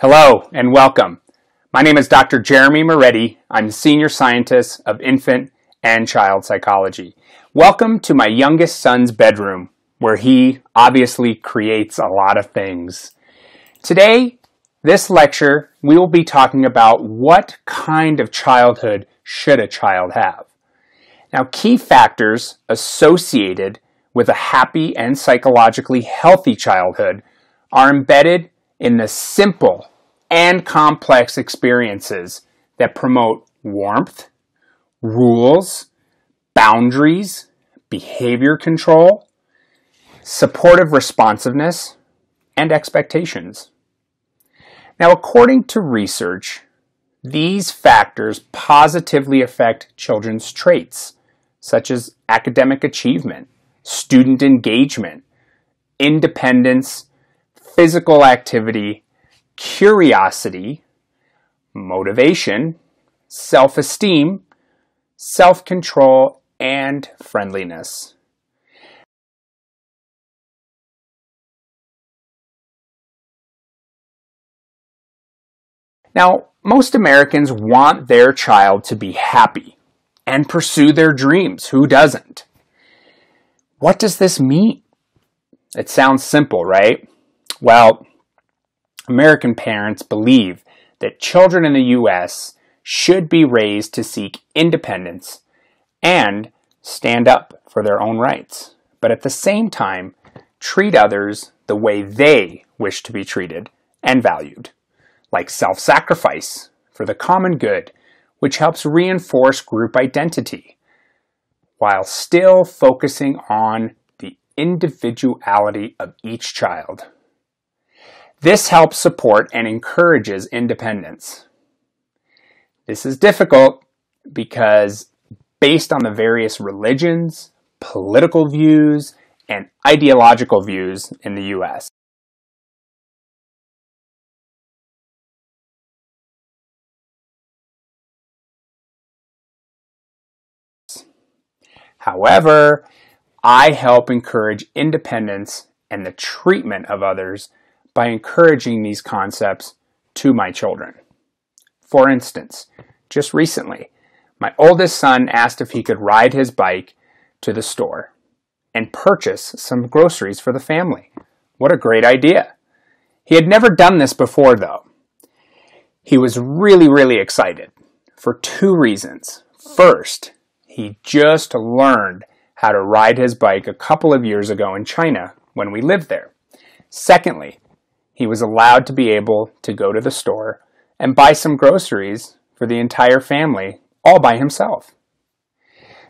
Hello and welcome. My name is Dr. Jeremy Moretti. I'm the Senior Scientist of Infant and Child Psychology. Welcome to my youngest son's bedroom, where he obviously creates a lot of things. Today, this lecture, we will be talking about what kind of childhood should a child have. Now, key factors associated with a happy and psychologically healthy childhood are embedded in the simple and complex experiences that promote warmth, rules, boundaries, behavior control, supportive responsiveness, and expectations. Now, according to research, these factors positively affect children's traits, such as academic achievement, student engagement, independence, physical activity, curiosity, motivation, self-esteem, self-control, and friendliness. Now, most Americans want their child to be happy and pursue their dreams. Who doesn't? What does this mean? It sounds simple, right? Well, American parents believe that children in the U.S. should be raised to seek independence and stand up for their own rights, but at the same time, treat others the way they wish to be treated and valued, like self-sacrifice for the common good, which helps reinforce group identity, while still focusing on the individuality of each child. This helps support and encourages independence. This is difficult because based on the various religions, political views, and ideological views in the U.S. However, I help encourage independence and the treatment of others by encouraging these concepts to my children. For instance, just recently, my oldest son asked if he could ride his bike to the store and purchase some groceries for the family. What a great idea. He had never done this before, though. He was really excited for two reasons. First, he just learned how to ride his bike a couple of years ago in China when we lived there. Secondly, he was allowed to be able to go to the store and buy some groceries for the entire family all by himself.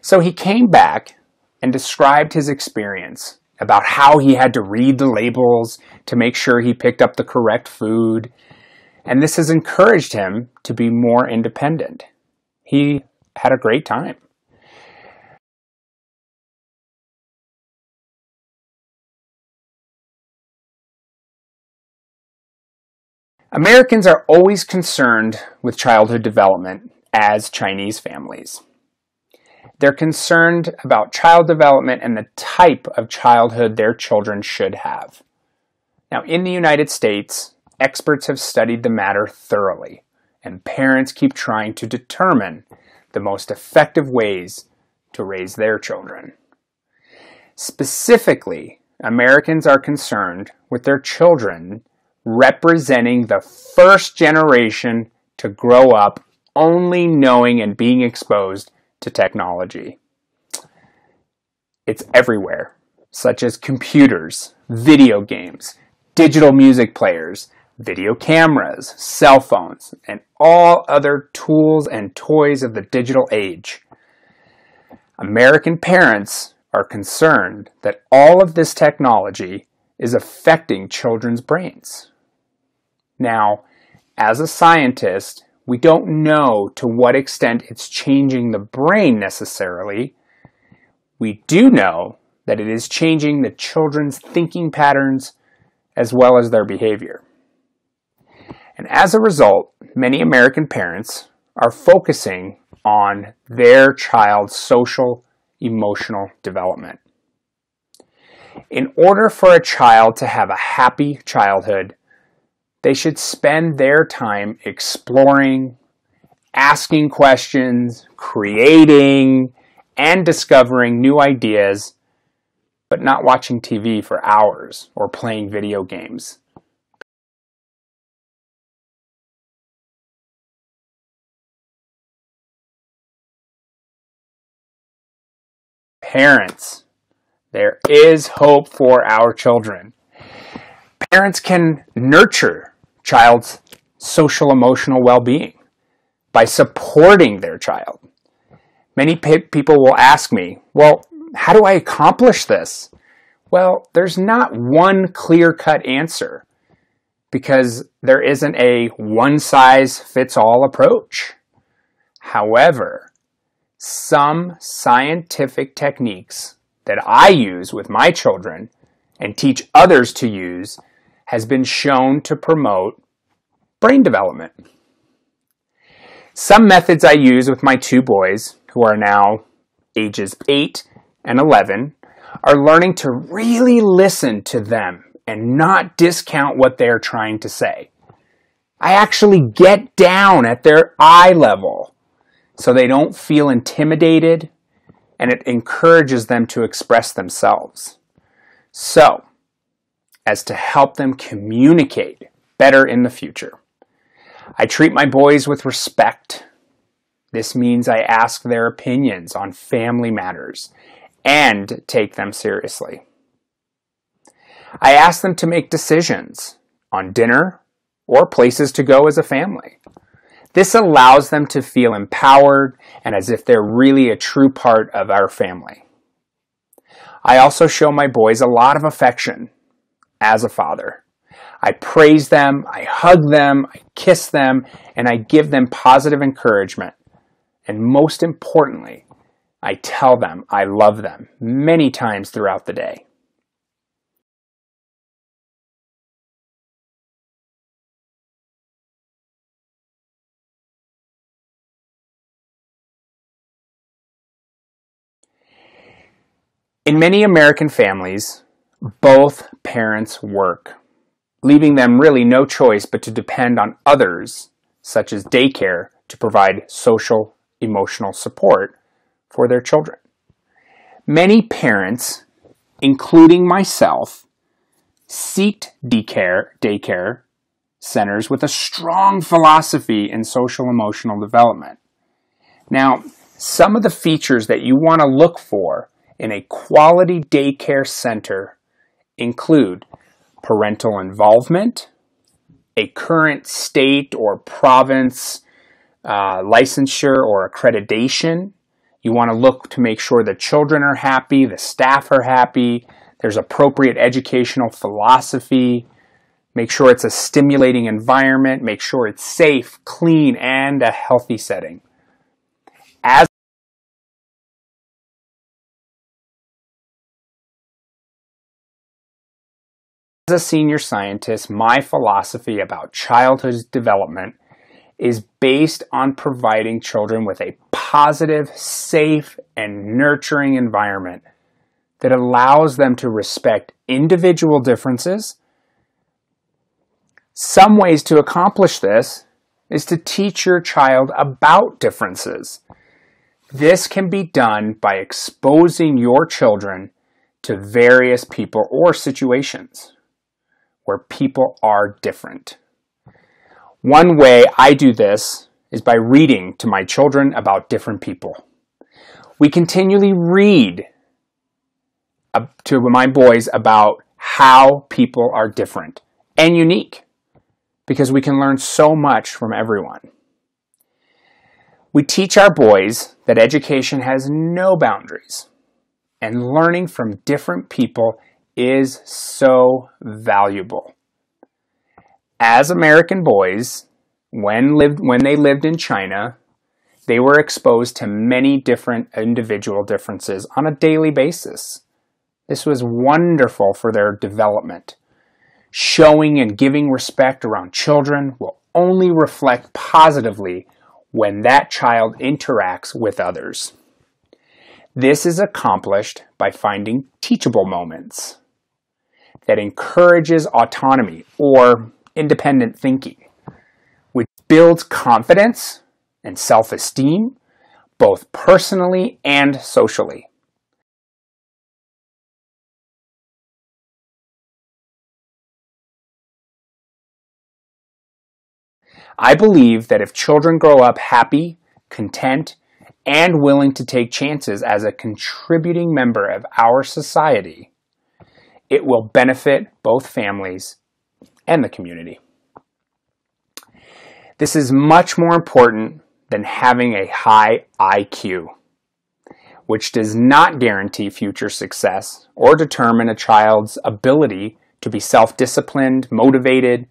So he came back and described his experience about how he had to read the labels to make sure he picked up the correct food, and this has encouraged him to be more independent. He had a great time. Americans are always concerned with childhood development as Chinese families. They're concerned about child development and the type of childhood their children should have. Now, in the United States, experts have studied the matter thoroughly, and parents keep trying to determine the most effective ways to raise their children. Specifically, Americans are concerned with their children representing the first generation to grow up only knowing and being exposed to technology. It's everywhere, such as computers, video games, digital music players, video cameras, cell phones, and all other tools and toys of the digital age. American parents are concerned that all of this technology is affecting children's brains. Now, as a scientist, we don't know to what extent it's changing the brain necessarily. We do know that it is changing the children's thinking patterns as well as their behavior. And as a result, many American parents are focusing on their child's social, emotional development. In order for a child to have a happy childhood, They should spend their time exploring, asking questions, creating, and discovering new ideas, but not watching TV for hours or playing video games. Parents, there is hope for our children. Parents can nurture child's social emotional well-being by supporting their child. Many people will ask me, well, how do I accomplish this? Well, there's not one clear-cut answer because there isn't a one-size-fits-all approach. However, some scientific techniques that I use with my children and teach others to use has been shown to promote brain development. Some methods I use with my two boys, who are now ages 8 and 11, are learning to really listen to them and not discount what they're trying to say. I actually get down at their eye level so they don't feel intimidated, and it encourages them to express themselves. So, as to help them communicate better in the future, I treat my boys with respect. This means I ask their opinions on family matters and take them seriously. I ask them to make decisions on dinner or places to go as a family. This allows them to feel empowered and as if they're really a true part of our family. I also show my boys a lot of affection as a father. I praise them, I hug them, I kiss them, and I give them positive encouragement. And most importantly, I tell them I love them many times throughout the day. In many American families, both parents work, leaving them really no choice but to depend on others, such as daycare, to provide social, emotional support for their children. Many parents, including myself, seeked daycare centers with a strong philosophy in social emotional development. Now, some of the features that you want to look for in a quality daycare center include parental involvement, a current state or province licensure or accreditation. You want to look to make sure the children are happy, the staff are happy, there's appropriate educational philosophy, make sure it's a stimulating environment, make sure it's safe, clean, and a healthy setting. As a senior scientist, my philosophy about childhood development is based on providing children with a positive, safe, and nurturing environment that allows them to respect individual differences. Some ways to accomplish this is to teach your child about differences. This can be done by exposing your children to various people or situations where people are different. One way I do this is by reading to my children about different people. We continually read to my boys about how people are different and unique because we can learn so much from everyone. We teach our boys that education has no boundaries and learning from different people is so valuable. As American boys, when they lived in China, they were exposed to many different individual differences on a daily basis. This was wonderful for their development. Showing and giving respect around children will only reflect positively when that child interacts with others. This is accomplished by finding teachable moments that encourages autonomy or independent thinking, which builds confidence and self-esteem, both personally and socially. I believe that if children grow up happy, content, and willing to take chances as a contributing member of our society, it will benefit both families and the community. This is much more important than having a high IQ, which does not guarantee future success or determine a child's ability to be self-disciplined, motivated,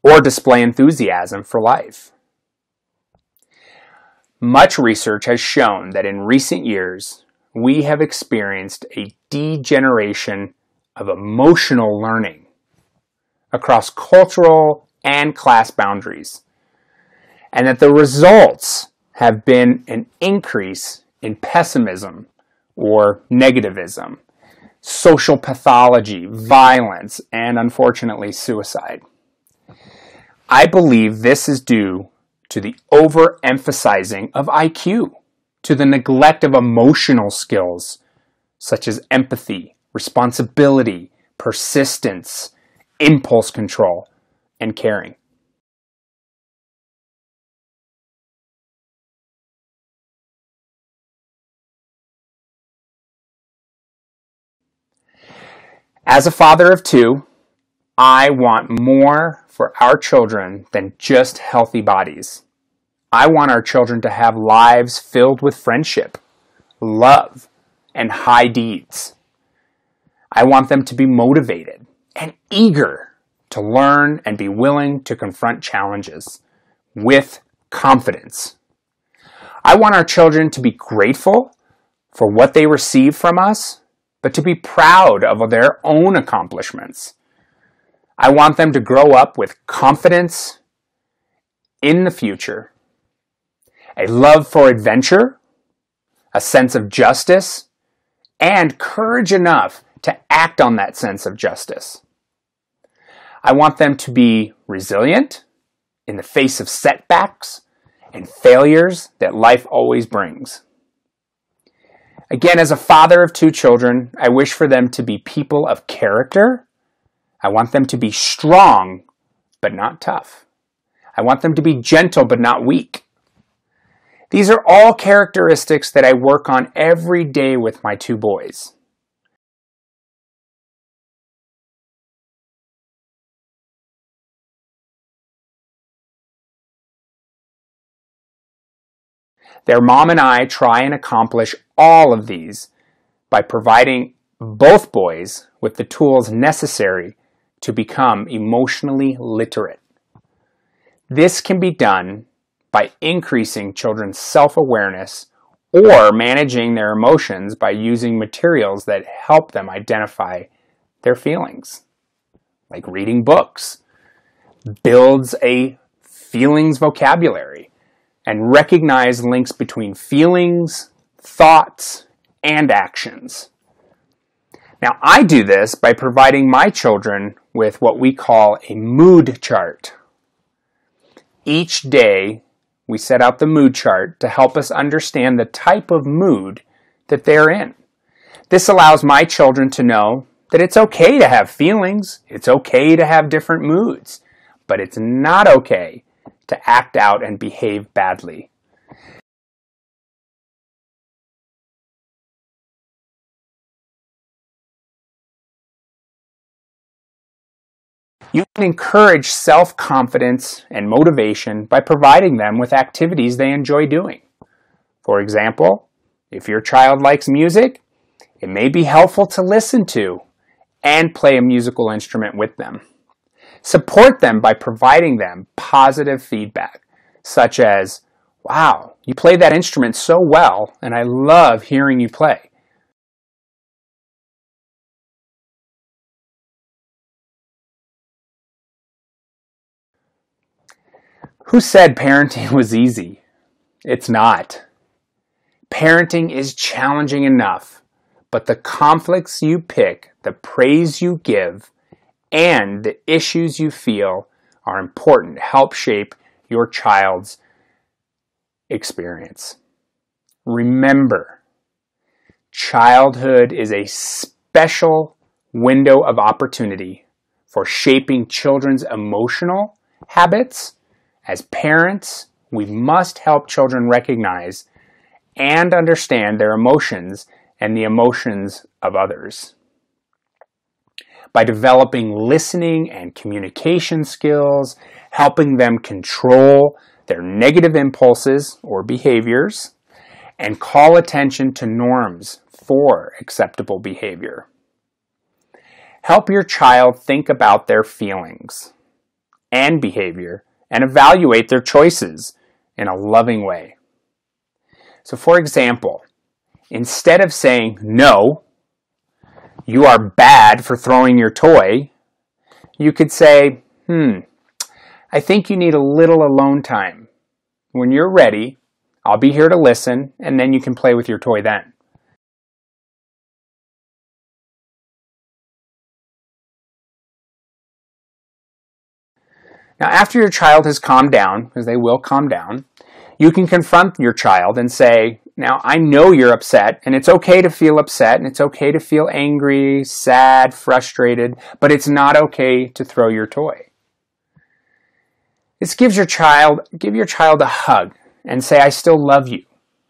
or display enthusiasm for life. Much research has shown that in recent years, we have experienced a degeneration of emotional learning across cultural and class boundaries, and that the results have been an increase in pessimism or negativism, social pathology, violence, and unfortunately suicide. I believe this is due to the overemphasizing of IQ, to the neglect of emotional skills such as empathy, responsibility, persistence, impulse control, and caring. As a father of two, I want more for our children than just healthy bodies. I want our children to have lives filled with friendship, love, and high deeds. I want them to be motivated and eager to learn and be willing to confront challenges with confidence. I want our children to be grateful for what they receive from us, but to be proud of their own accomplishments. I want them to grow up with confidence in the future, a love for adventure, a sense of justice, and courage enough to act on that sense of justice. I want them to be resilient in the face of setbacks and failures that life always brings. Again, as a father of two children, I wish for them to be people of character. I want them to be strong, but not tough. I want them to be gentle, but not weak. These are all characteristics that I work on every day with my two boys. Their mom and I try and accomplish all of these by providing both boys with the tools necessary to become emotionally literate. This can be done by increasing children's self-awareness or managing their emotions by using materials that help them identify their feelings, like reading books, builds a feelings vocabulary, and recognize links between feelings, thoughts, and actions. Now, I do this by providing my children with what we call a mood chart. Each day, we set out the mood chart to help us understand the type of mood that they're in. This allows my children to know that it's okay to have feelings, it's okay to have different moods, but it's not okay to act out and behave badly. You can encourage self-confidence and motivation by providing them with activities they enjoy doing. For example, if your child likes music, it may be helpful to listen to and play a musical instrument with them. Support them by providing them positive feedback, such as, "Wow, you play that instrument so well, and I love hearing you play." Who said parenting was easy? It's not. Parenting is challenging enough, but the conflicts you pick, the praise you give, and the issues you feel are important to help shape your child's experience. Remember, childhood is a special window of opportunity for shaping children's emotional habits. As parents, we must help children recognize and understand their emotions and the emotions of others. By developing listening and communication skills, helping them control their negative impulses or behaviors, and call attention to norms for acceptable behavior. Help your child think about their feelings and behavior and evaluate their choices in a loving way. So, for example, instead of saying, "No, you are bad for throwing your toy," you could say, "I think you need a little alone time. When you're ready, I'll be here to listen, and then you can play with your toy then." Now, after your child has calmed down, because they will calm down, you can confront your child and say, "Now, I know you're upset, and it's okay to feel upset, and it's okay to feel angry, sad, frustrated, but it's not okay to throw your toy." This give your child a hug and say, "I still love you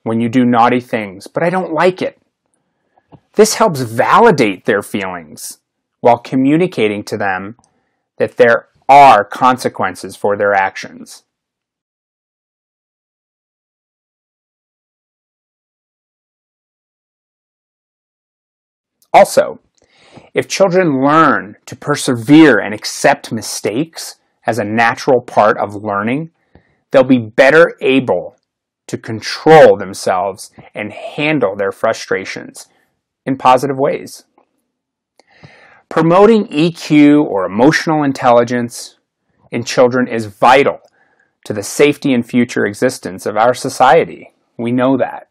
when you do naughty things, but I don't like it." This helps validate their feelings while communicating to them that there are consequences for their actions. Also, if children learn to persevere and accept mistakes as a natural part of learning, they'll be better able to control themselves and handle their frustrations in positive ways. Promoting EQ or emotional intelligence in children is vital to the safety and future existence of our society. We know that.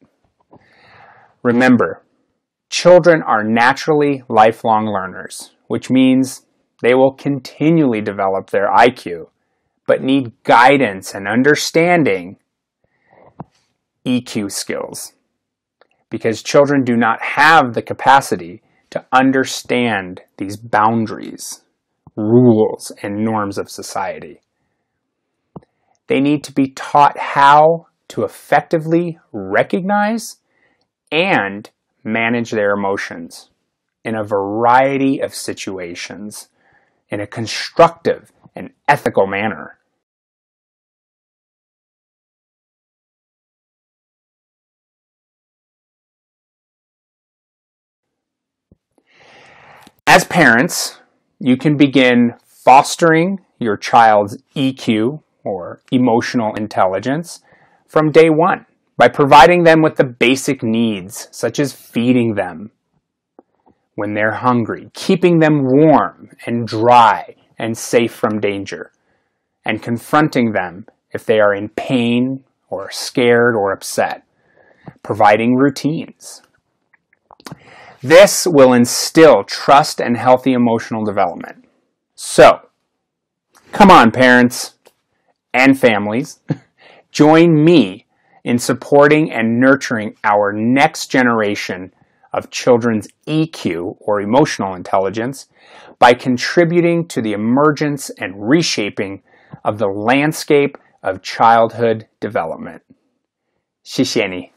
Remember, children are naturally lifelong learners, which means they will continually develop their IQ, but need guidance and understanding EQ skills, because children do not have the capacity to understand these boundaries, rules, and norms of society. They need to be taught how to effectively recognize and manage their emotions in a variety of situations in a constructive and ethical manner. As parents, you can begin fostering your child's EQ or emotional intelligence from day one by providing them with the basic needs, such as feeding them when they're hungry, keeping them warm and dry and safe from danger, and confronting them if they are in pain or scared or upset, providing routines. This will instill trust and healthy emotional development. So, come on, parents and families, join me in supporting and nurturing our next generation of children's EQ or emotional intelligence by contributing to the emergence and reshaping of the landscape of childhood development. 谢谢你。